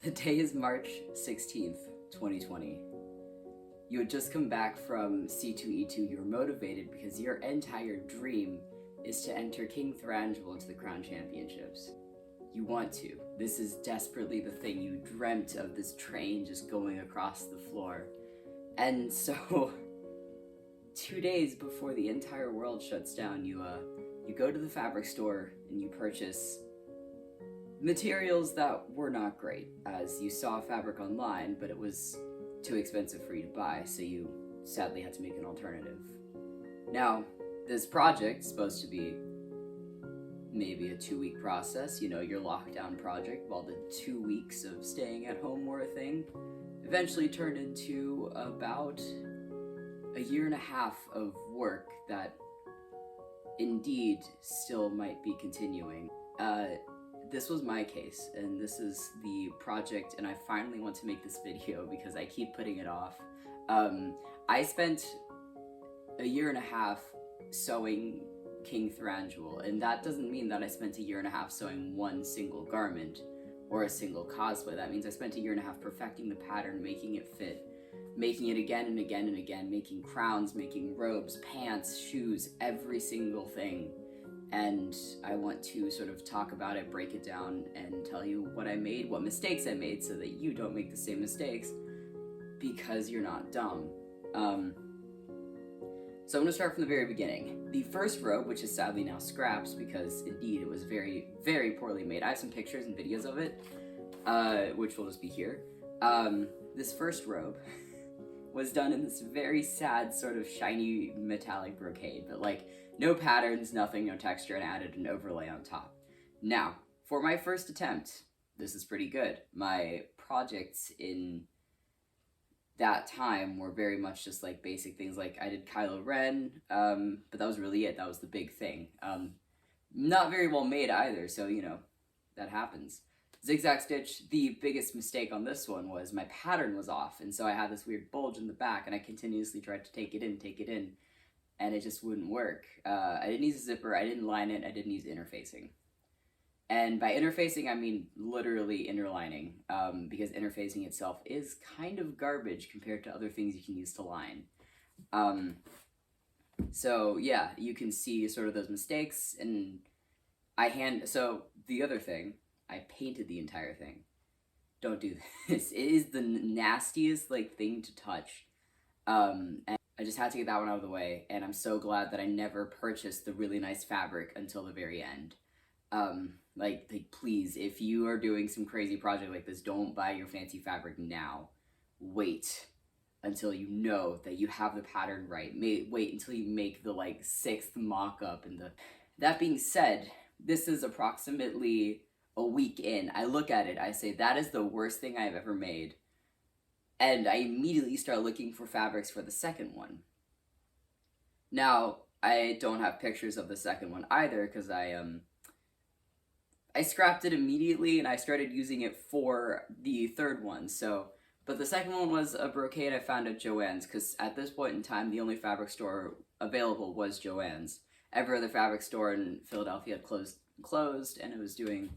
The day is March 16th, 2020. You had just come back from C2E2. You're motivated because your entire dream is to enter King Thranduil into the Crown Championships. You want to. This is desperately the thing. You dreamt of this train just going across the floor. And so, 2 days before the entire world shuts down, you go to the fabric store and you purchase materials that were not great, as you saw fabric online, but it was too expensive for you to buy, so you sadly had to make an alternative. Now, this project is supposed to be maybe a 2-week process, your lockdown project, while the 2 weeks of staying at home were a thing, eventually turned into about a year and a half of work that indeed still might be continuing. This was my case, and this is the project, and I finally want to make this video because I keep putting it off. I spent a year and a half sewing King Thranduil, and that doesn't mean that I spent a year and a half sewing one single garment or a single cosplay. That means I spent a year and a half perfecting the pattern, making it fit, making it again and again and again, making crowns, making robes, pants, shoes, every single thing. And I want to sort of talk about it, break it down, and tell you what I made, what mistakes I made, so that you don't make the same mistakes, because you're not dumb. So I'm gonna start from the very beginning. The first robe, which is sadly now scraps, because indeed it was very, very poorly made. I have some pictures and videos of it, which will just be here. This first robe was done in this very sad sort of shiny metallic brocade, but like no patterns, nothing, no texture, and added an overlay on top. Now, for my first attempt, this is pretty good. My projects in that time were very much just like basic things, like I did Kylo Ren, but that was really it. That was the big thing. Not very well made either, so that happens. Zig Zag Stitch, the biggest mistake on this one was my pattern was off, and so I had this weird bulge in the back, and I continuously tried to take it in, and it just wouldn't work. I didn't use a zipper, I didn't line it, I didn't use interfacing. And by interfacing, I mean literally interlining, because interfacing itself is kind of garbage compared to other things you can use to line. So yeah, you can see sort of those mistakes, and so the other thing, I painted the entire thing. Don't do this. It is the nastiest thing to touch. And I just had to get that one out of the way, and I'm so glad that I never purchased the really nice fabric until the very end. Please, if you are doing some crazy project like this, don't buy your fancy fabric now. Wait until you know that you have the pattern right. Wait until you make the 6th mock-up. That being said, this is approximately a week in. I look at it, I say, that is the worst thing I've ever made. And I immediately start looking for fabrics for the second one. Now, I don't have pictures of the second one either, because I scrapped it immediately and I started using it for the third one. But the second one was a brocade I found at Joann's, because at this point in time, the only fabric store available was Joann's. Every other fabric store in Philadelphia had closed, and it was doing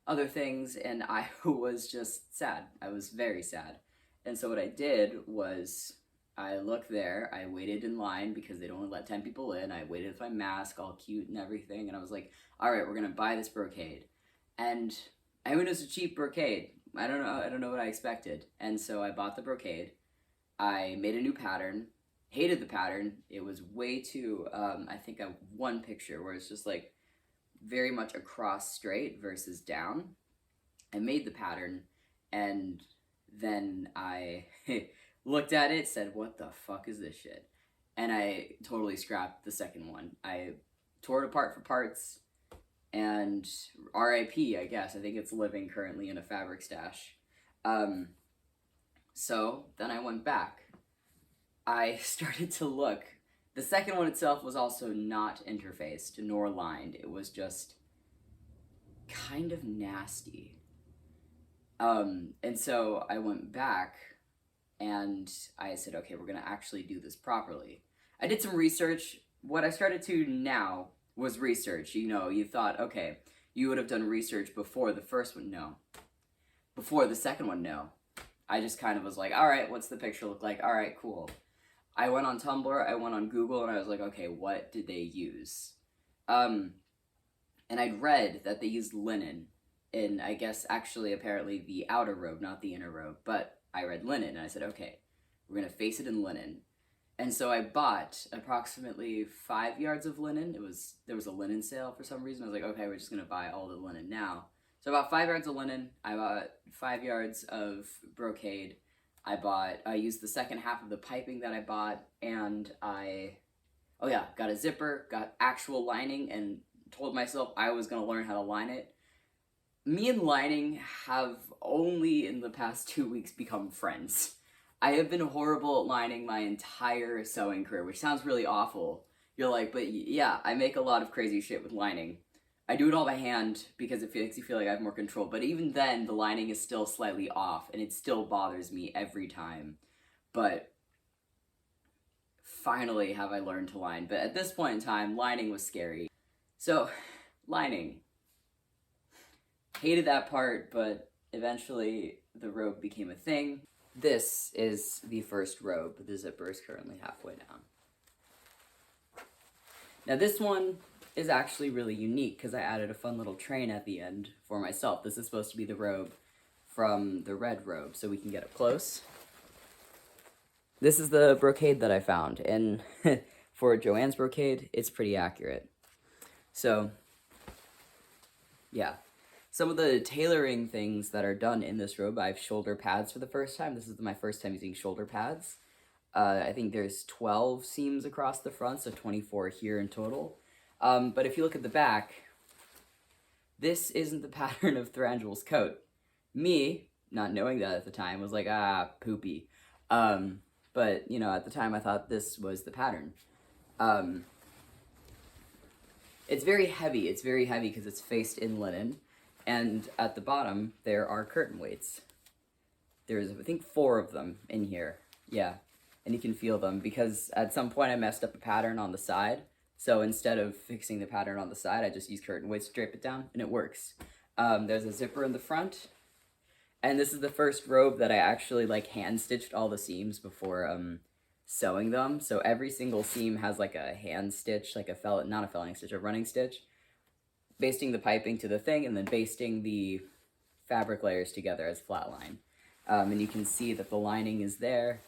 other things, and I was just sad. I was very sad. And so what I did was, I looked there, I waited in line because they'd only let 10 people in, I waited with my mask all cute and everything, and I was like, alright, we're gonna buy this brocade. And I mean, it was a cheap brocade. I don't know what I expected. And so I bought the brocade, I made a new pattern, hated the pattern, it was way too, I think I have one picture where it's just very much across straight versus down. I made the pattern, and then I looked at it, said, what the fuck is this shit? And I totally scrapped the second one. I tore it apart for parts, and RIP, I guess. I think it's living currently in a fabric stash. So then I went back. I started to look. The second one itself was also not interfaced nor lined. It was just kind of nasty. And so I went back and I said, okay, we're gonna actually do this properly. I did some research. What I started to now was research. You thought, okay, you would have done research before the first one. No. before the second one, no. I just kind of was like, all right, what's the picture look like? All right, cool. I went on Tumblr, I went on Google, and I was like, okay, what did they use? And I'd read that they used linen in, I guess, actually, apparently, the outer robe, not the inner robe. But I read linen, and I said, okay, we're going to face it in linen. And so I bought approximately 5 yards of linen. There was a linen sale for some reason. I was like, okay, we're just going to buy all the linen now. So I bought 5 yards of linen. I bought 5 yards of brocade. I used the second half of the piping that I bought, and got a zipper, got actual lining, and told myself I was going to learn how to line it. Me and lining have only in the past 2 weeks become friends. I have been horrible at lining my entire sewing career, which sounds really awful. You're like, but yeah, I make a lot of crazy shit with lining. I do it all by hand because it makes you feel like I have more control, but even then, the lining is still slightly off, and it still bothers me every time. But finally have I learned to line, but at this point in time, lining was scary. So, lining. Hated that part, but eventually the robe became a thing. This is the first robe. The zipper is currently halfway down. Now this one is actually really unique because I added a fun little train at the end for myself. This is supposed to be the robe from the red robe, so we can get up close. This is the brocade that I found, and for Joanne's brocade, it's pretty accurate. So, yeah. Some of the tailoring things that are done in this robe, I have shoulder pads for the first time. This is my first time using shoulder pads. I think there's 12 seams across the front, so 24 here in total. But if you look at the back, this isn't the pattern of Thranduil's coat. Me, not knowing that at the time, was like, poopy. But, you know, at the time I thought this was the pattern. It's very heavy. It's very heavy because it's faced in linen. And at the bottom, there are curtain weights. There's, I think, 4 of them in here. Yeah, and you can feel them because at some point I messed up a pattern on the side. So instead of fixing the pattern on the side, I just use curtain weights to drape it down, and it works. There's a zipper in the front. And this is the first robe that I actually, like, hand-stitched all the seams before sewing them. So every single seam has, like, a hand stitch, like not a felling stitch, a running stitch. Basting the piping to the thing, and then basting the fabric layers together as flat line. And you can see that the lining is there.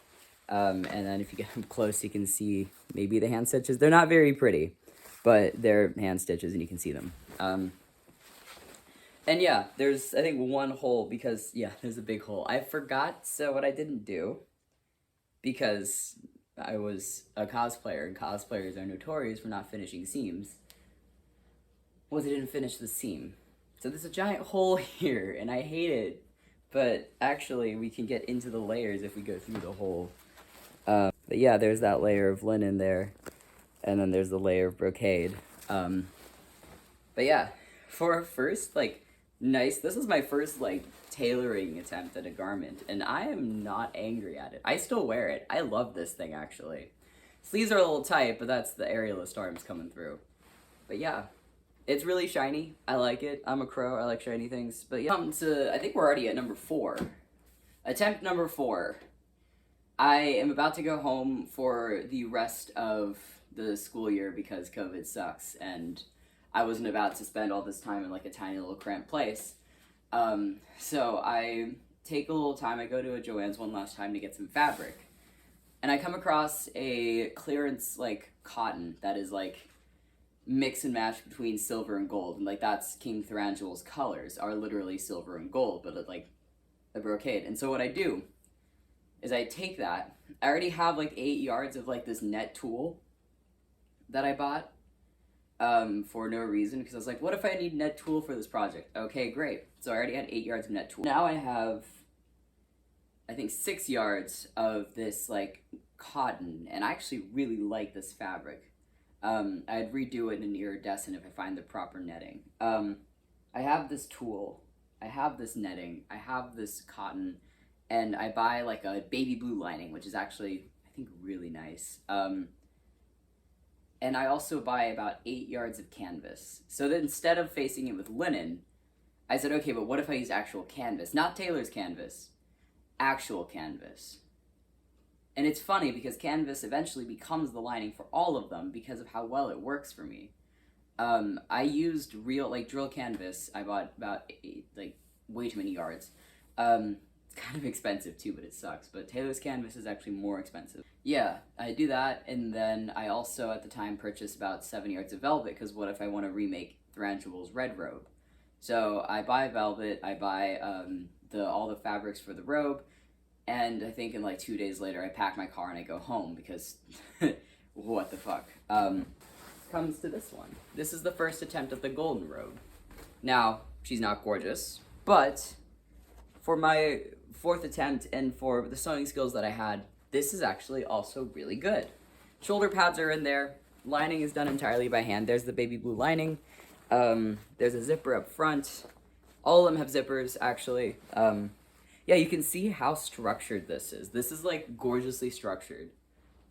And then if you get up close, you can see maybe the hand stitches. They're not very pretty, but they're hand stitches, and you can see them. And yeah, there's, I think, one hole, because, yeah, there's a big hole. I forgot, so what I didn't do, because I was a cosplayer, and cosplayers are notorious for not finishing seams, was I didn't finish the seam. So there's a giant hole here, and I hate it, but actually we can get into the layers if we go through the hole. But yeah, there's that layer of linen there, and then there's the layer of brocade. But yeah, for a first, like, this is my first, like, tailoring attempt at a garment, and I am not angry at it. I still wear it. I love this thing, actually. Sleeves are a little tight, but that's the aerialist arms coming through. But yeah. It's really shiny. I like it. I'm a crow. I like shiny things. But yeah, I think we're already at number 4. Attempt number 4. I am about to go home for the rest of the school year because COVID sucks, and I wasn't about to spend all this time in, like, a tiny little cramped place. So I take a little time. I go to a Joann's one last time to get some fabric. And I come across a clearance, like, cotton that is, like, mix and match between silver and gold, and like that's King Thranduil's colors are literally silver and gold, but it's like a brocade. And so what I do is I take that. I already have like 8 yards of like this net tulle that I bought for no reason, because I was like, what if I need net tulle for this project? Okay, great. So I already had 8 yards of net tulle. Now I have, I think, 6 yards of this like cotton, and I actually really like this fabric. I'd redo it in an iridescent if I find the proper netting. I have this tulle, I have this netting, I have this cotton, and I buy like a baby blue lining, which is actually, I think, really nice. And I also buy about 8 yards of canvas, so that instead of facing it with linen, I said, okay, but what if I use actual canvas? Not tailor's canvas, actual canvas. And it's funny because canvas eventually becomes the lining for all of them because of how well it works for me. I used real, like, drill canvas. I bought about, way too many yards. It's kind of expensive too, but it sucks. But tailor's canvas is actually more expensive. Yeah, I do that, and then I also, at the time, purchased about 7 yards of velvet, because what if I want to remake Thranduil's red robe? So I buy velvet, I buy all the fabrics for the robe, and I think in like 2 days later, I pack my car and I go home, because what the fuck? Comes to this one. This is the first attempt at the golden robe. Now, she's not gorgeous, but for my 4th attempt and for the sewing skills that I had, this is actually also really good. Shoulder pads are in there. Lining is done entirely by hand. There's the baby blue lining. There's a zipper up front. All of them have zippers, actually. Yeah, you can see how structured this is. This is, like, gorgeously structured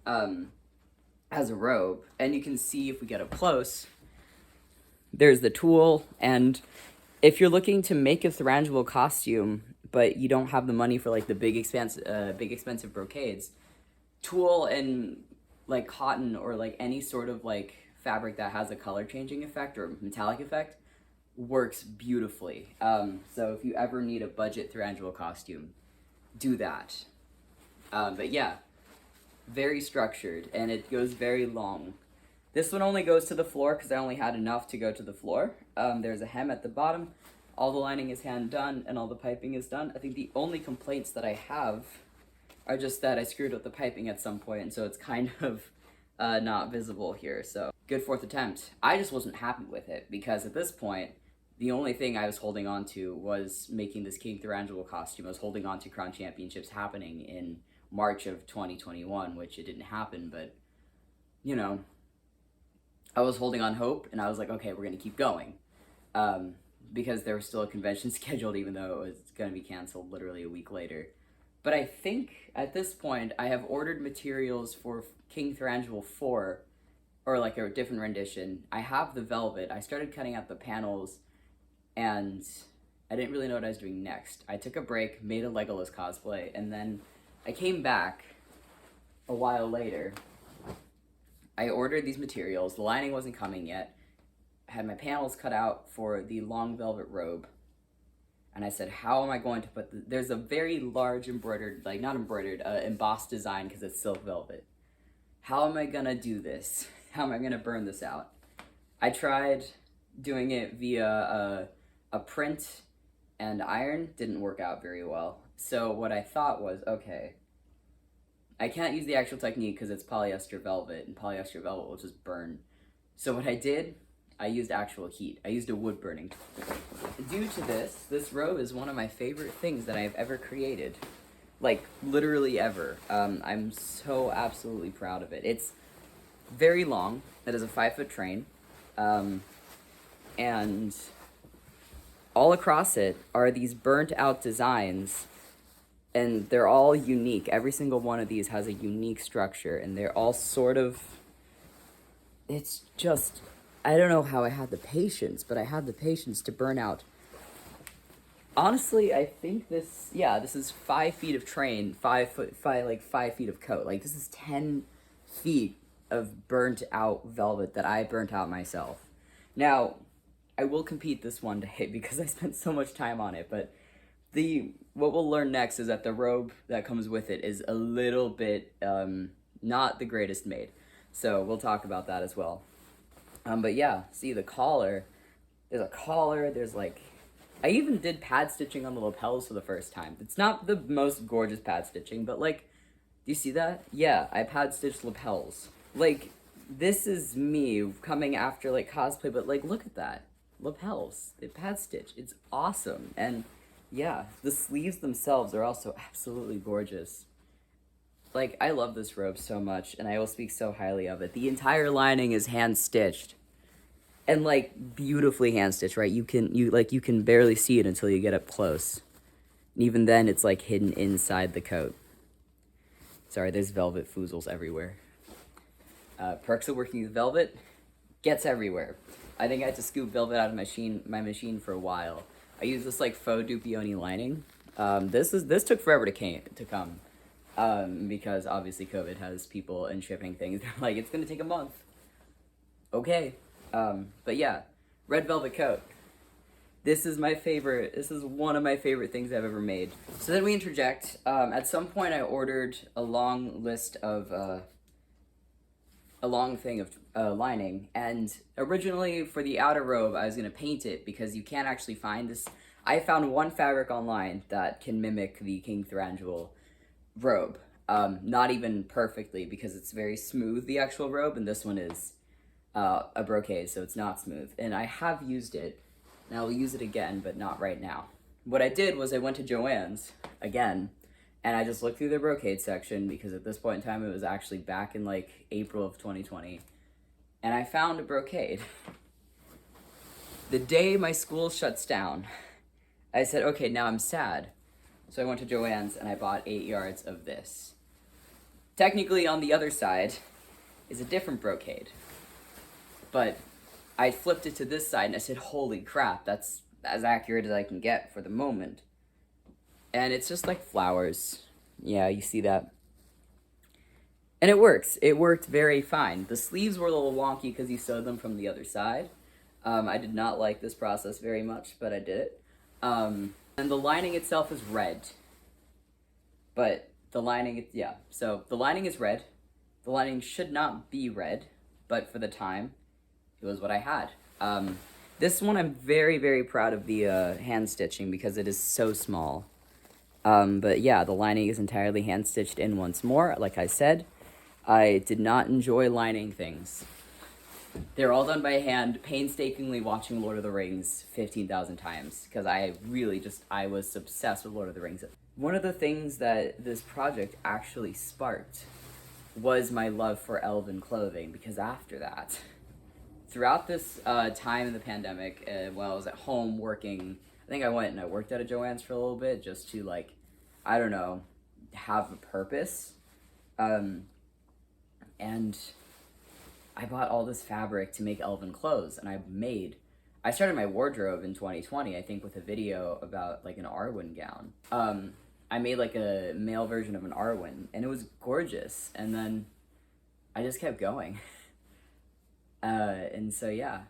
as a robe. And you can see, if we get up close, there's the tulle. And if you're looking to make a Thranduil costume, but you don't have the money for, like, the big expensive brocades, tulle and, like, cotton or, like, any sort of, like, fabric that has a color changing effect or metallic effect works beautifully. So if you ever need a budget Thranduil costume, do that. But yeah, very structured, and it goes very long. This one only goes to the floor because I only had enough to go to the floor. There's a hem at the bottom. All the lining is hand done, and all the piping is done. I think the only complaints that I have are just that I screwed up the piping at some point, and so it's kind of not visible here. So good 4th attempt. I just wasn't happy with it because at this point, the only thing I was holding on to was making this King Thranduil costume. I was holding on to Crown Championships happening in March of 2021, which it didn't happen, but, you know, I was holding on hope, and I was like, okay, we're going to keep going. Because there was still a convention scheduled, even though it was going to be canceled literally a week later. But I think, at this point, I have ordered materials for King Thranduil 4, or like a different rendition. I have the velvet. I started cutting out the panels, and I didn't really know what I was doing next. I took a break, made a Legolas cosplay, and then I came back a while later. I ordered these materials. The lining wasn't coming yet. I had my panels cut out for the long velvet robe. And I said, how am I going to put there's a very large embroidered, like not embroidered, embossed design because it's silk velvet. How am I gonna do this? How am I gonna burn this out? I tried doing it via a print and iron. Didn't work out very well. So what I thought was, okay, I can't use the actual technique because it's polyester velvet, and polyester velvet will just burn. So what I did, I used actual heat. I used a wood burning tool. Due to this robe is one of my favorite things that I've ever created. Like, literally ever. I'm so absolutely proud of it. It's very long. It is a 5-foot train. And all across it are these burnt out designs, and they're all unique. Every single one of these has a unique structure, and they're all sort of, it's just, I don't know how I had the patience, but I had the patience to burn out. Honestly, I think this is 5 feet of train, 5 feet of coat. Like, this is 10 feet of burnt out velvet that I burnt out myself. Now, I will compete this one day because I spent so much time on it, but what we'll learn next is that the robe that comes with it is a little bit not the greatest made. So we'll talk about that as well. But yeah, see the collar. There's a collar, there's like, I even did pad stitching on the lapels for the first time. It's not the most gorgeous pad stitching, but like, do you see that? Yeah, I pad stitched lapels. Like, this is me coming after like cosplay, but like, look at that. Lapels, they pad stitch. It's awesome. And yeah, the sleeves themselves are also absolutely gorgeous. Like, I love this robe so much, and I will speak so highly of it. The entire lining is hand stitched. And like beautifully hand stitched, right? You can barely see it until you get up close. And even then it's like hidden inside the coat. Sorry, there's velvet foozles everywhere. Perks of working with velvet, gets everywhere. I think I had to scoop velvet out of my machine for a while. I use this like faux Dupioni lining. This took forever to come, because obviously COVID has people and shipping things. They're like, it's gonna take a month. Okay, but yeah, red velvet coat. This is my favorite. This is one of my favorite things I've ever made. So then we interject. At some point, I ordered a long list of a long thing of lining, and originally for the outer robe, I was gonna paint it because you can't actually find this. I found one fabric online that can mimic the King Thranduil robe, not even perfectly because it's very smooth, the actual robe, and this one is a brocade, so it's not smooth. And I have used it. And I'll use it again, but not right now. What I did was I went to Joann's again, and I just looked through the brocade section because at this point in time it was actually back in like April of 2020, and I found a brocade. The day my school shuts down, I said, okay, now I'm sad. So I went to Joann's and I bought 8 yards of this. Technically on the other side is a different brocade, but I flipped it to this side and I said, holy crap, that's as accurate as I can get for the moment. And it's just like flowers. Yeah, you see that. And it works. It worked very fine. The sleeves were a little wonky because you sewed them from the other side. I did not like this process very much, but I did it. And the lining itself is red. But the lining, yeah. So the lining is red. The lining should not be red, but for the time, it was what I had. This one I'm very, very proud of the hand stitching because it is so small. But yeah, the lining is entirely hand stitched in once more. Like I said, I did not enjoy lining things. They're all done by hand, painstakingly watching Lord of the Rings 15,000 times because I was obsessed with Lord of the Rings. One of the things that this project actually sparked was my love for elven clothing, because after that, throughout this time in the pandemic, while I was at home working, I think I went and I worked at a Joann's for a little bit just to, like, I don't know, have a purpose. And I bought all this fabric to make elven clothes, and I started my wardrobe in 2020, I think, with a video about, like, an Arwen gown. I made, like, a male version of an Arwen, and it was gorgeous, and then I just kept going. And so yeah,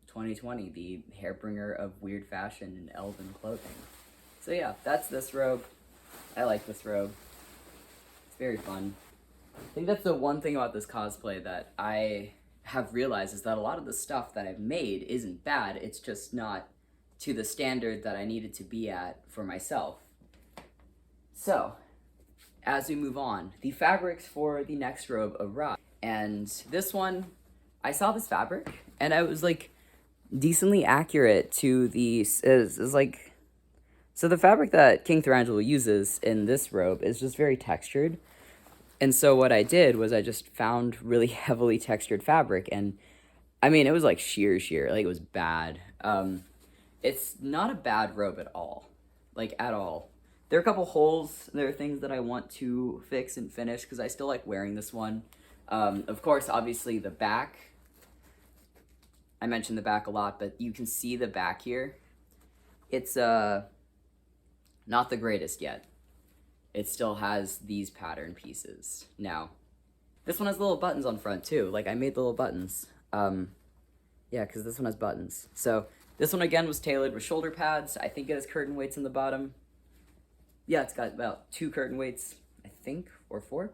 2020, the hairbringer of weird fashion and elven clothing. So yeah, that's this robe. I like this robe. It's very fun. I think that's the one thing about this cosplay that I have realized is that a lot of the stuff that I've made isn't bad, it's just not to the standard that I needed to be at for myself. So, as we move on, the fabrics for the next robe arrive. And this one, I saw this fabric, and I was, like, decently accurate to the, is like, so the fabric that King Thranduil uses in this robe is just very textured, and so what I did was I just found really heavily textured fabric, and, I mean, it was, like, sheer, like, it was bad. It's not a bad robe at all, like, at all. There are a couple holes, there are things that I want to fix and finish, because I still like wearing this one. Of course, obviously, the back, I mentioned the back a lot, but you can see the back here. It's not the greatest yet. It still has these pattern pieces. Now, this one has little buttons on front too. Like, I made little buttons. Yeah, because this one has buttons. So this one again was tailored with shoulder pads. I think it has curtain weights in the bottom. Yeah, it's got about 2 curtain weights, I think, or 4?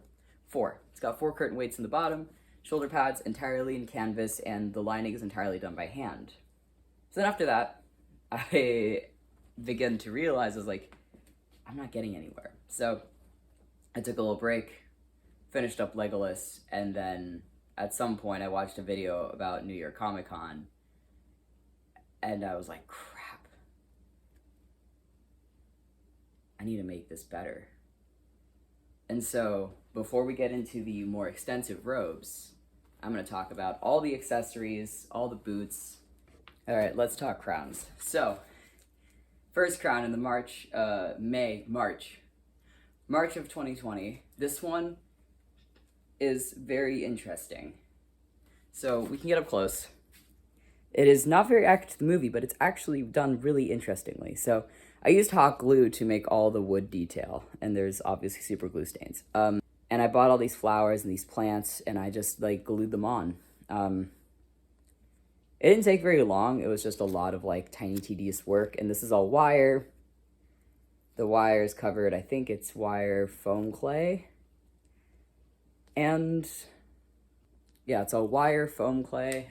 4. It's got 4 curtain weights in the bottom. Shoulder pads entirely in canvas, and the lining is entirely done by hand. So then after that, I began to realize, I was like, I'm not getting anywhere. So I took a little break, finished up Legolas, and then at some point I watched a video about New York Comic Con, and I was like, crap. I need to make this better. And so, before we get into the more extensive robes, I'm going to talk about all the accessories, all the boots. Alright, let's talk crowns. So, first crown in the March of 2020. This one is very interesting. So, we can get up close. It is not very accurate to the movie, but it's actually done really interestingly. So I used hot glue to make all the wood detail, and there's obviously super glue stains. And I bought all these flowers and these plants, and I just like glued them on. It didn't take very long. It was just a lot of like tiny tedious work, and this is all wire. The wire is covered, I think it's wire foam clay. And yeah, it's a wire foam clay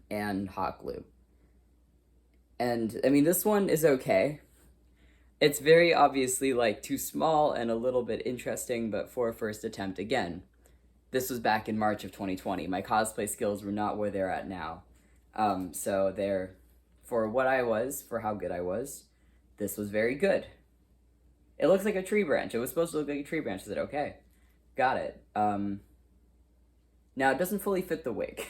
and hot glue. And I mean, this one is okay. It's very obviously like too small and a little bit interesting, but for a first attempt, again, this was back in March of 2020. My cosplay skills were not where they're at now. So they're, for what I was, for how good I was, this was very good. It looks like a tree branch. It was supposed to look like a tree branch. I said, okay, got it. Now, it doesn't fully fit the wig.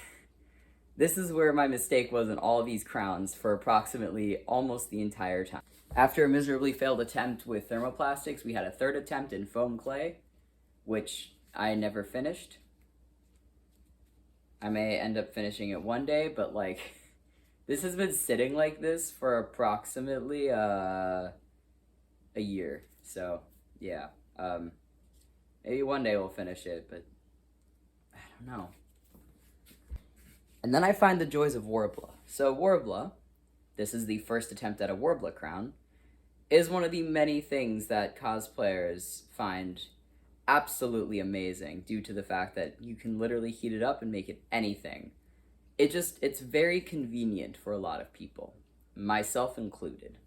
This is where my mistake was in all of these crowns for approximately almost the entire time. After a miserably failed attempt with thermoplastics, we had a third attempt in foam clay, which I never finished. I may end up finishing it one day, but like, this has been sitting like this for approximately a year. So yeah, maybe one day we'll finish it, but I don't know. And then I find the joys of Warbler. So Warbler, this is the first attempt at a Warbler Crown, is one of the many things that cosplayers find absolutely amazing due to the fact that you can literally heat it up and make it anything. It's very convenient for a lot of people, myself included.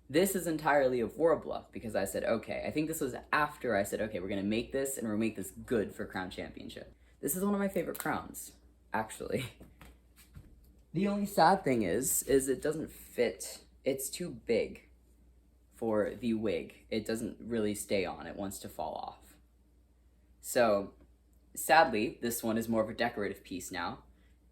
This is entirely of Warbler because I said, okay, I think this was after I said, okay, we're gonna make this and we're gonna make this good for Crown Championship. This is one of my favorite crowns, actually. The only sad thing is it doesn't fit. It's too big for the wig. It doesn't really stay on. It wants to fall off. So, sadly, this one is more of a decorative piece now,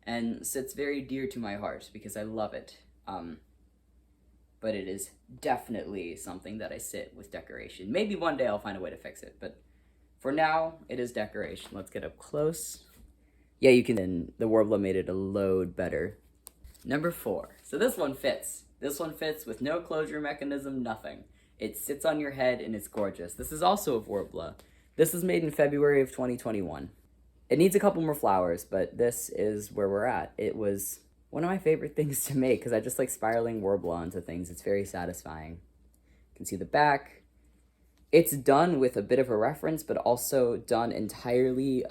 and sits very dear to my heart because I love it. But it is definitely something that I sit with decoration. Maybe one day I'll find a way to fix it, but for now, it is decoration. Let's get up close. Yeah, you can, and the Warbler made it a load better. Number 4. So this one fits. This one fits with no closure mechanism, nothing. It sits on your head and it's gorgeous. This is also of Warbler. This was made in February of 2021. It needs a couple more flowers, but this is where we're at. It was one of my favorite things to make because I just like spiraling Warbler onto things. It's very satisfying. You can see the back. It's done with a bit of a reference, but also done entirely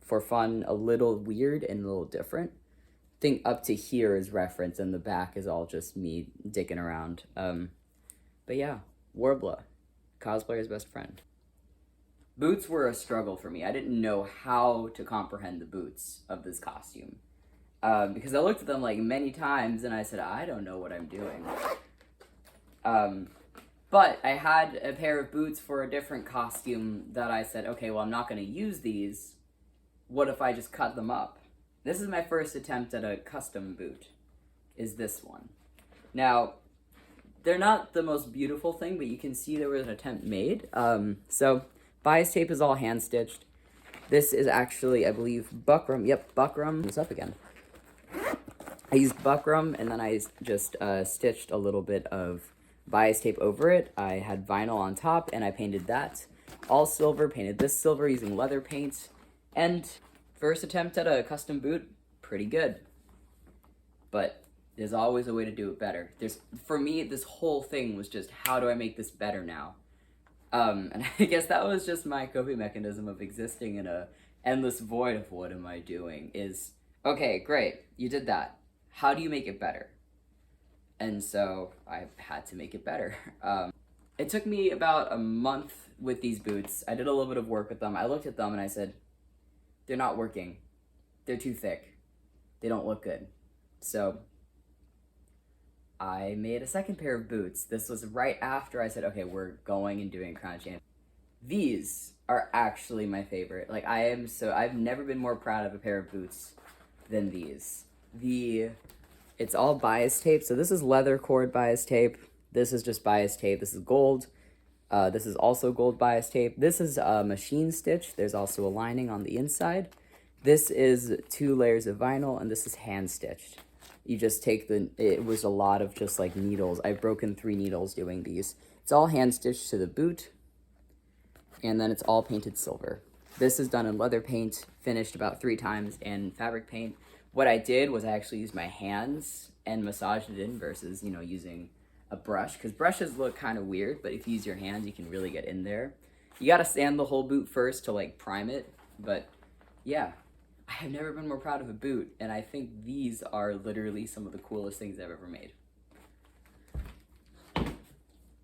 for fun, a little weird and a little different. I think up to here is reference and the back is all just me dicking around. But yeah, Warbler, cosplayer's best friend. Boots were a struggle for me. I didn't know how to comprehend the boots of this costume. Because I looked at them like many times and I said, I don't know what I'm doing. But I had a pair of boots for a different costume that I said, okay, well, I'm not going to use these. What if I just cut them up? This is my first attempt at a custom boot, is this one. Now, they're not the most beautiful thing, but you can see there was an attempt made. So, bias tape is all hand-stitched. This is actually, I believe, buckram. Yep, buckram. This up again. I used buckram, and then I just stitched a little bit of bias tape over it. I had vinyl on top, and I painted that. All silver, painted this silver using leather paint. And first attempt at a custom boot, pretty good. But there's always a way to do it better. For me, this whole thing was just, how do I make this better now? And I guess that was just my coping mechanism of existing in a endless void of what am I doing is, okay, great, you did that. How do you make it better? And so I had to make it better. It took me about a month with these boots. I did a little bit of work with them. I looked at them and I said, they're not working. They're too thick. They don't look good. So I made a second pair of boots. This was right after I said, okay, we're going and doing Crown Champ. These are actually my favorite. Like, I've never been more proud of a pair of boots than these. It's all bias tape. So this is leather cord bias tape. This is just bias tape. This is gold. This is also gold bias tape. This is machine stitch. There's also a lining on the inside. This is 2 layers of vinyl, and this is hand stitched. You just take it was a lot of just like needles. I've broken 3 needles doing these. It's all hand stitched to the boot, and then it's all painted silver. This is done in leather paint, finished about 3 times in fabric paint. What I did was I actually used my hands and massaged it in versus, you know, using a brush, because brushes look kind of weird, but if you use your hands, you can really get in there. You got to sand the whole boot first to like prime it, but yeah. I have never been more proud of a boot, and I think these are literally some of the coolest things I've ever made.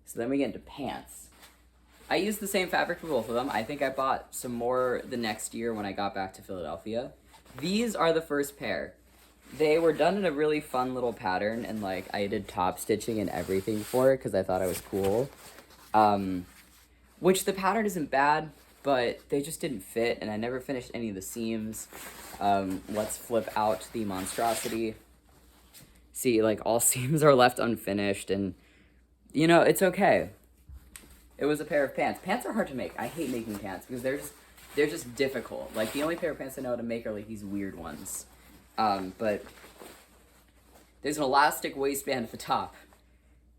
So then we get into pants. I used the same fabric for both of them. I think I bought some more the next year when I got back to Philadelphia. These are the first pair. They were done in a really fun little pattern, and like I did top stitching and everything for it because I thought it was cool. Which the pattern isn't bad, but they just didn't fit, and I never finished any of the seams. Let's flip out the monstrosity. See, like, all seams are left unfinished, and, you know, it's okay. It was a pair of pants. Pants are hard to make. I hate making pants, because they're just difficult. Like, the only pair of pants I know how to make are, like, these weird ones. But there's an elastic waistband at the top.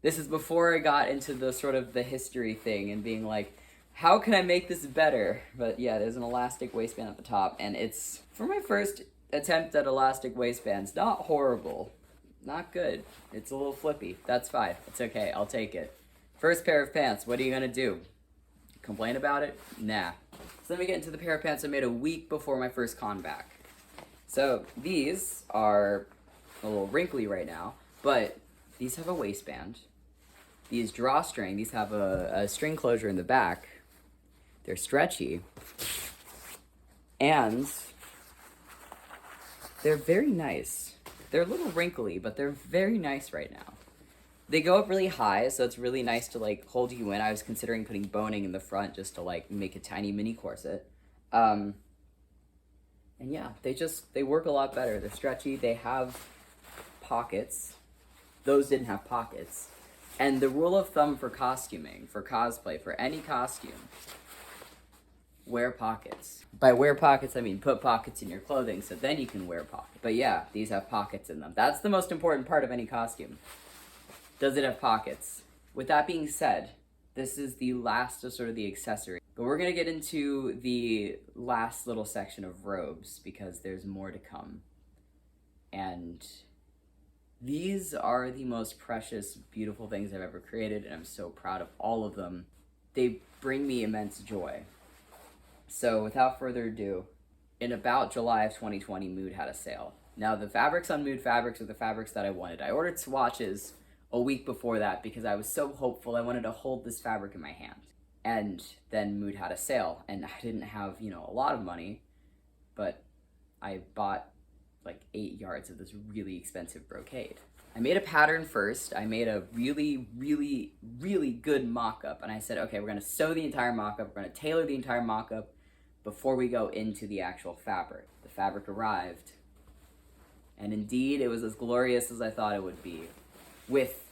This is before I got into the sort of the history thing and being like, how can I make this better? But yeah, there's an elastic waistband at the top, and it's, for my first attempt at elastic waistbands, not horrible. Not good. It's a little flippy. That's fine. It's okay. I'll take it. First pair of pants. What are you gonna do? Complain about it? Nah. So then we get into the pair of pants I made a week before my first con back. So these are a little wrinkly right now, but these have a waistband. These drawstring, these have a string closure in the back. They're stretchy. And they're very nice. They're a little wrinkly, but they're very nice right now. They go up really high, so it's really nice to like hold you in. I was considering putting boning in the front just to like make a tiny mini corset. And yeah, they work a lot better. They're stretchy. They have pockets. Those didn't have pockets. And the rule of thumb for costuming, for cosplay, for any costume, wear pockets. By wear pockets, I mean put pockets in your clothing so then you can wear pockets. But yeah, these have pockets in them. That's the most important part of any costume. Does it have pockets? With that being said, this is the last of sort of the accessory. But we're going to get into the last little section of robes because there's more to come. And these are the most precious, beautiful things I've ever created, and I'm so proud of all of them. They bring me immense joy. So without further ado, in about July of 2020, Mood had a sale. Now the fabrics on Mood Fabrics are the fabrics that I wanted. I ordered swatches a week before that because I was so hopeful. I wanted to hold this fabric in my hand. And then Mood had a sale, and I didn't have, a lot of money, but I bought like 8 yards of this really expensive brocade. I made a pattern first. I made a really, really, really good mock-up, and I said, okay, we're gonna sew the entire mock-up, we're gonna tailor the entire mock-up before we go into the actual fabric. The fabric arrived, and indeed it was as glorious as I thought it would be, with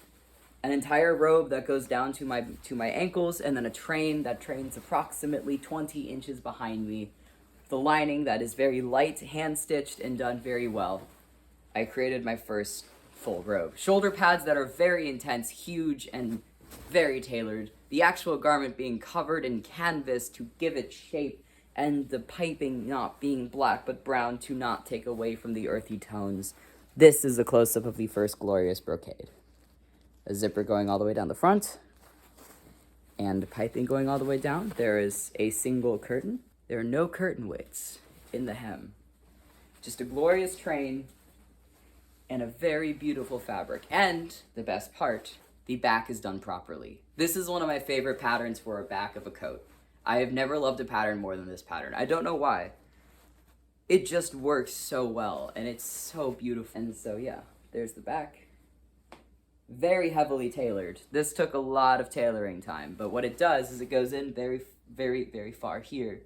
an entire robe that goes down to my ankles, and then a train that trains approximately 20 inches behind me. The lining that is very light, hand-stitched, and done very well. I created my first full robe. Shoulder pads that are very intense, huge, and very tailored. The actual garment being covered in canvas to give it shape, and the piping not being black but brown to not take away from the earthy tones. This is a close-up of the first glorious brocade. A zipper going all the way down the front, and piping going all the way down. There is a single curtain. There are no curtain weights in the hem. Just a glorious train and a very beautiful fabric. And the best part, the back is done properly. This is one of my favorite patterns for a back of a coat. I have never loved a pattern more than this pattern. I don't know why. It just works so well, and it's so beautiful. And so yeah, there's the back. Very heavily tailored. This took a lot of tailoring time, but what it does is it goes in very, very, very far here,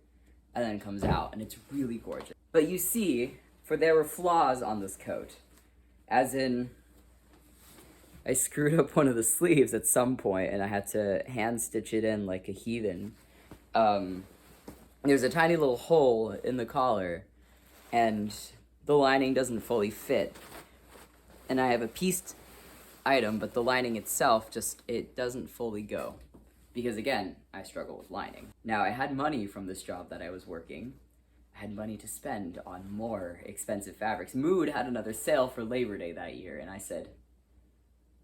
and then comes out, and it's really gorgeous. But you see, for there were flaws on this coat. As in, I screwed up one of the sleeves at some point, and I had to hand stitch it in like a heathen. There's a tiny little hole in the collar, and the lining doesn't fully fit. And I have a pieced item, but the lining itself it doesn't fully go. Because again, I struggle with lining. Now, I had money from this job that I was working. I had money to spend on more expensive fabrics. Mood had another sale for Labor Day that year, and I said,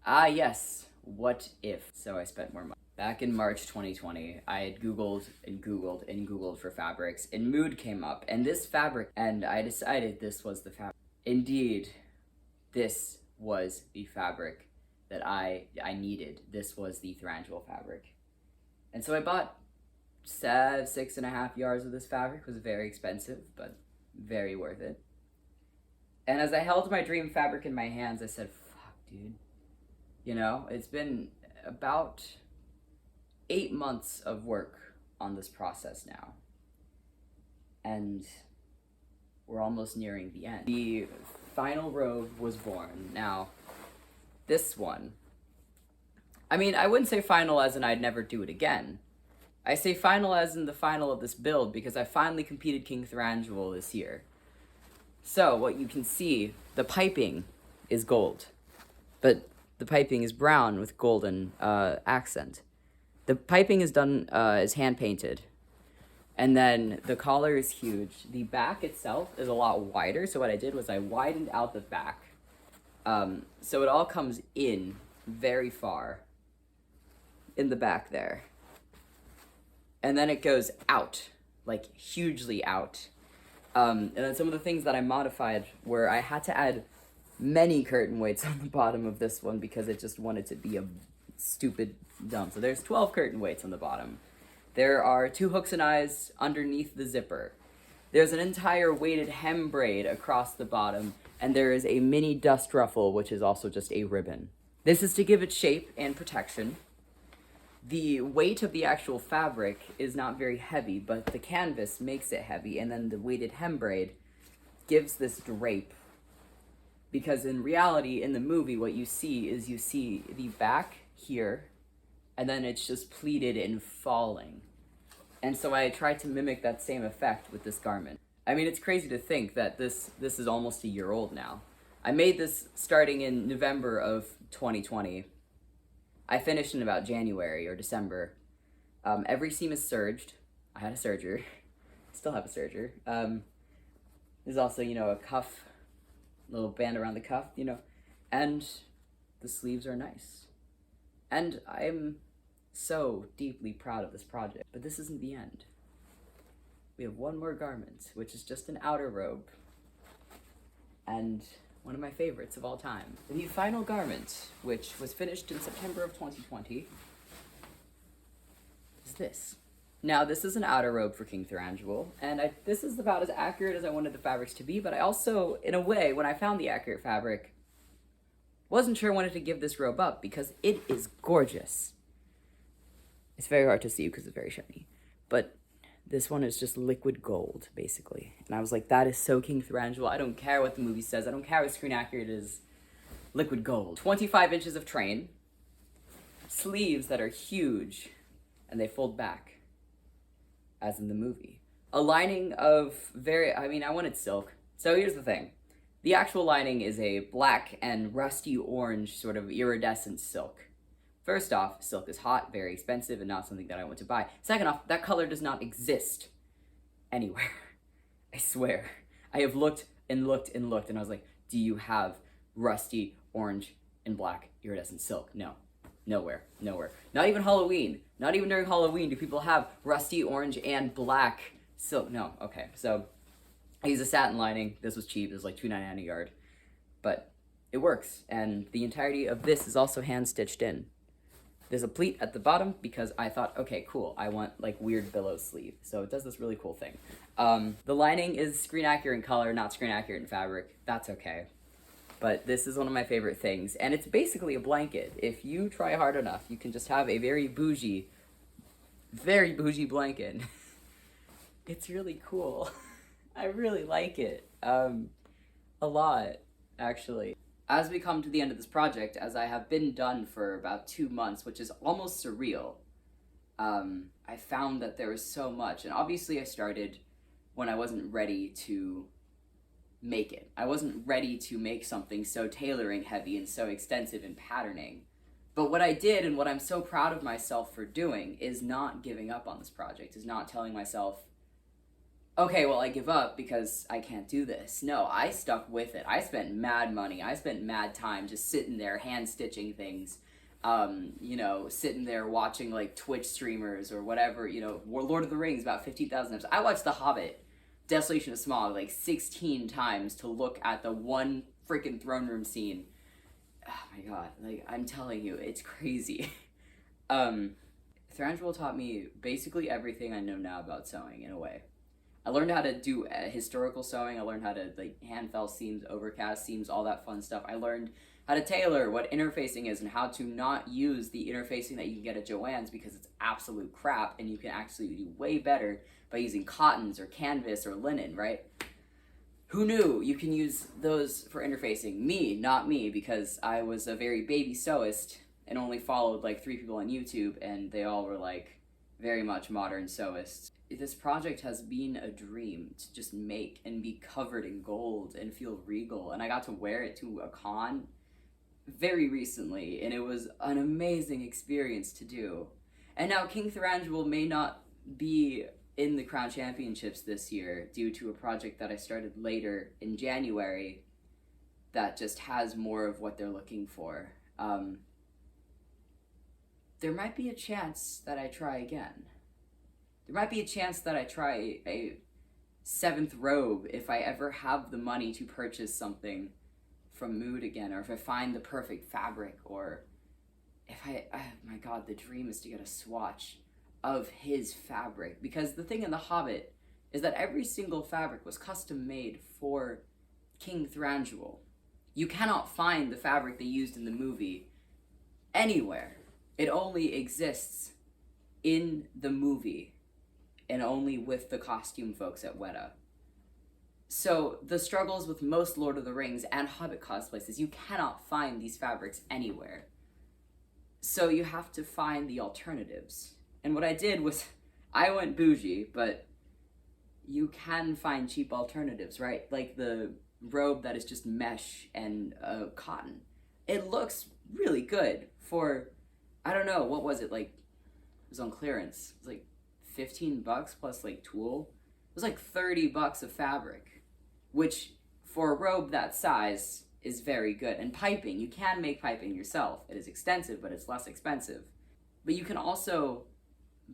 ah yes, what if? So I spent more money. Back in March 2020, I had Googled and Googled and Googled for fabrics, and Mood came up, and this fabric, and I decided this was the fabric. Indeed, this was the fabric that I needed. This was the Thranduil fabric. And so I bought 6.5 yards of this fabric. It was very expensive, but very worth it. And as I held my dream fabric in my hands, I said, fuck, dude. You know, it's been about 8 months of work on this process now. And we're almost nearing the end. The final robe was born. Now, this one, I mean, I wouldn't say final as in I'd never do it again. I say final as in the final of this build because I finally competed King Thranduil this year. So, what you can see, the piping is gold, but the piping is brown with golden accent. The piping is done, is hand-painted. And then the collar is huge. The back itself is a lot wider, so what I did was I widened out the back. So it all comes in very far in the back there. And then it goes out, like hugely out. And then some of the things that I modified were I had to add many curtain weights on the bottom of this one because it just wanted to be a stupid dumb. So there's 12 curtain weights on the bottom. There are 2 hooks and eyes underneath the zipper. There's an entire weighted hem braid across the bottom, and there is a mini dust ruffle, which is also just a ribbon. This is to give it shape and protection. The weight of the actual fabric is not very heavy, but the canvas makes it heavy, and then the weighted hem braid gives this drape. Because in reality, in the movie, what you see is you see the back here, and then it's just pleated and falling. And so I tried to mimic that same effect with this garment. I mean, it's crazy to think that this is almost a year old now. I made this starting in November of 2020. I finished in about January or December. Every seam is serged. I had a serger. Still have a serger. There's also, you know, a cuff, little band around the cuff, you know, and the sleeves are nice. And I'm so deeply proud of this project. But this isn't the end. We have one more garment, which is just an outer robe. And one of my favorites of all time. The final garment, which was finished in September of 2020, is this. Now, this is an outer robe for King Thranduil, and this is about as accurate as I wanted the fabrics to be, but I also, in a way, when I found the accurate fabric, wasn't sure I wanted to give this robe up, because it is gorgeous. It's very hard to see because it's very shiny, but this one is just liquid gold, basically. And I was like, that is so King Thranduil. I don't care what the movie says. I don't care what screen accurate it is. Liquid gold. 25 inches of train. Sleeves that are huge. And they fold back. As in the movie. A lining of I wanted silk. So here's the thing. The actual lining is a black and rusty orange sort of iridescent silk. First off, silk is hot, very expensive, and not something that I want to buy. Second off, that color does not exist anywhere. I swear. I have looked and looked and looked, and I was like, do you have rusty, orange, and black iridescent silk? No. Nowhere. Nowhere. Not even Halloween. Not even during Halloween do people have rusty, orange, and black silk. No. Okay, so I use a satin lining. This was cheap. It was like $2.99 a yard. But it works, and the entirety of this is also hand-stitched in. There's a pleat at the bottom because I thought, okay, cool, I want like weird billow sleeve. So it does this really cool thing. The lining is screen accurate in color, not screen accurate in fabric. That's okay. But this is one of my favorite things. And it's basically a blanket. If you try hard enough, you can just have a very bougie blanket. It's really cool. I really like it. A lot, actually. As we come to the end of this project, as I have been done for about 2 months, which is almost surreal, I found that there was so much. And obviously I started when I wasn't ready to make it. I wasn't ready to make something so tailoring heavy and so extensive in patterning. But what I did, and what I'm so proud of myself for doing, is not giving up on this project, is not telling myself, okay, well, I give up because I can't do this. No, I stuck with it. I spent mad money. I spent mad time just sitting there hand stitching things, sitting there watching like Twitch streamers or whatever, Lord of the Rings about 15,000 times. I watched The Hobbit, Desolation of Smaug, like 16 times to look at the one freaking throne room scene. Oh my god, like, I'm telling you, it's crazy. Thranduil taught me basically everything I know now about sewing, in a way. I learned how to do historical sewing. I learned how to hand fell seams, overcast seams, all that fun stuff. I learned how to tailor, what interfacing is, and how to not use the interfacing that you can get at Joann's because it's absolute crap, and you can actually do way better by using cottons or canvas or linen, right? Who knew you can use those for interfacing? Me, not me, because I was a very baby sewist and only followed like 3 people on YouTube, and they all were like very much modern sewists. This project has been a dream to just make and be covered in gold and feel regal, and I got to wear it to a con very recently, and it was an amazing experience to do. And now King Thranduil may not be in the Crown Championships this year due to a project that I started later in January that just has more of what they're looking for. There might be a chance that I try again. There might be a chance that I try a 7th robe if I ever have the money to purchase something from Mood again, or if I find the perfect fabric, or if oh my god, the dream is to get a swatch of his fabric. Because the thing in The Hobbit is that every single fabric was custom made for King Thranduil. You cannot find the fabric they used in the movie anywhere. It only exists in the movie, and only with the costume folks at Weta. So the struggles with most Lord of the Rings and Hobbit cosplays is you cannot find these fabrics anywhere. So you have to find the alternatives. And what I did was, I went bougie, but you can find cheap alternatives, right? Like the robe that is just mesh and cotton. It looks really good for, I don't know, what was it, like, it was on clearance. It was like $15 plus like tulle. It was like $30 of fabric, which for a robe that size is very good. And piping, you can make piping yourself. It is extensive, but it's less expensive. But you can also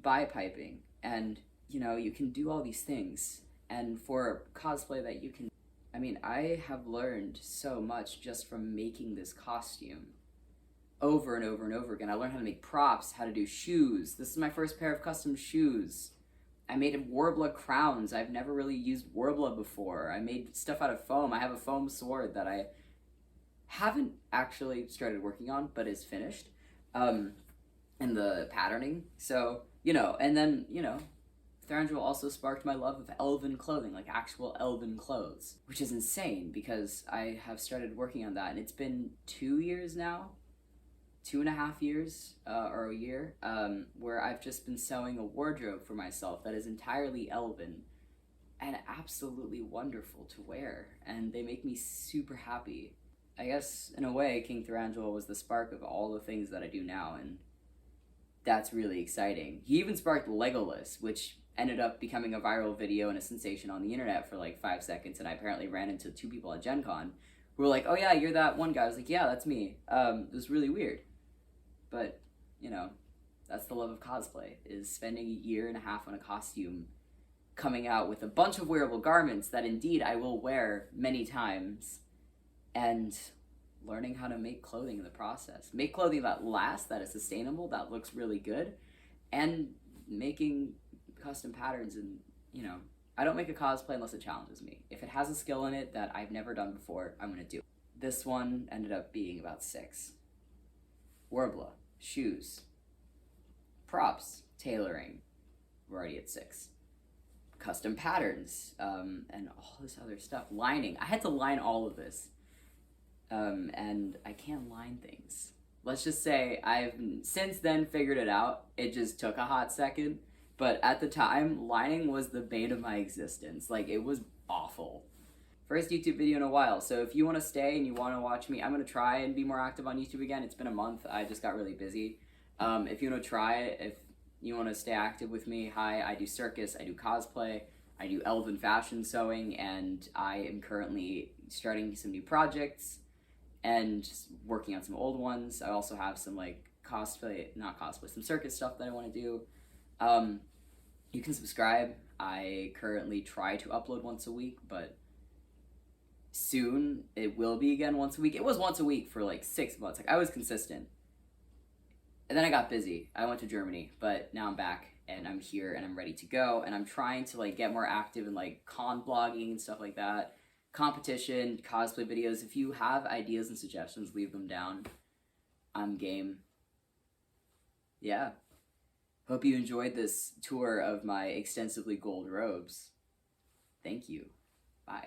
buy piping, and you can do all these things. And for cosplay that you can, I have learned so much just from making this costume over and over and over again. I learned how to make props, how to do shoes. This is my first pair of custom shoes. I made Warbler crowns. I've never really used Warbler before. I made stuff out of foam. I have a foam sword that I haven't actually started working on, but is finished. And the patterning. So, and then, Thranduil also sparked my love of elven clothing, like actual elven clothes, which is insane because I have started working on that, and it's been 2 years now, 2.5 years, or a year, where I've just been sewing a wardrobe for myself that is entirely elven and absolutely wonderful to wear, and they make me super happy. I guess, in a way, King Thranduil was the spark of all the things that I do now, and that's really exciting. He even sparked Legolas, which ended up becoming a viral video and a sensation on the internet for like 5 seconds, and I apparently ran into 2 people at Gen Con who were like, oh yeah, you're that one guy. I was like, yeah, that's me. It was really weird. But, that's the love of cosplay, is spending 1.5 years on a costume, coming out with a bunch of wearable garments that indeed I will wear many times, and learning how to make clothing in the process. Make clothing that lasts, that is sustainable, that looks really good, and making custom patterns. And, I don't make a cosplay unless it challenges me. If it has a skill in it that I've never done before, I'm going to do it. This one ended up being about 6. Warbler, shoes, props, tailoring, we're already at 6. Custom patterns, and all this other stuff. Lining, I had to line all of this, and I can't line things. Let's just say I've since then figured it out. It just took a hot second, but at the time, lining was the bane of my existence. Like, it was awful. First YouTube video in a while. So if you want to stay and you want to watch me, I'm going to try and be more active on YouTube again. It's been a month. I just got really busy. If you want to try it, if you want to stay active with me, hi, I do circus, I do cosplay, I do elven fashion sewing, and I am currently starting some new projects and just working on some old ones. I also have some like some circus stuff that I want to do. You can subscribe. I currently try to upload once a week, but soon it will be again once a week. It was once a week for like 6 months. Like I was consistent. And then I got busy. I went to Germany, but now I'm back and I'm here and I'm ready to go. And I'm trying to like get more active in like con blogging and stuff like that. Competition, cosplay videos. If you have ideas and suggestions, leave them down. I'm game. Yeah. Hope you enjoyed this tour of my extensively gold robes. Thank you.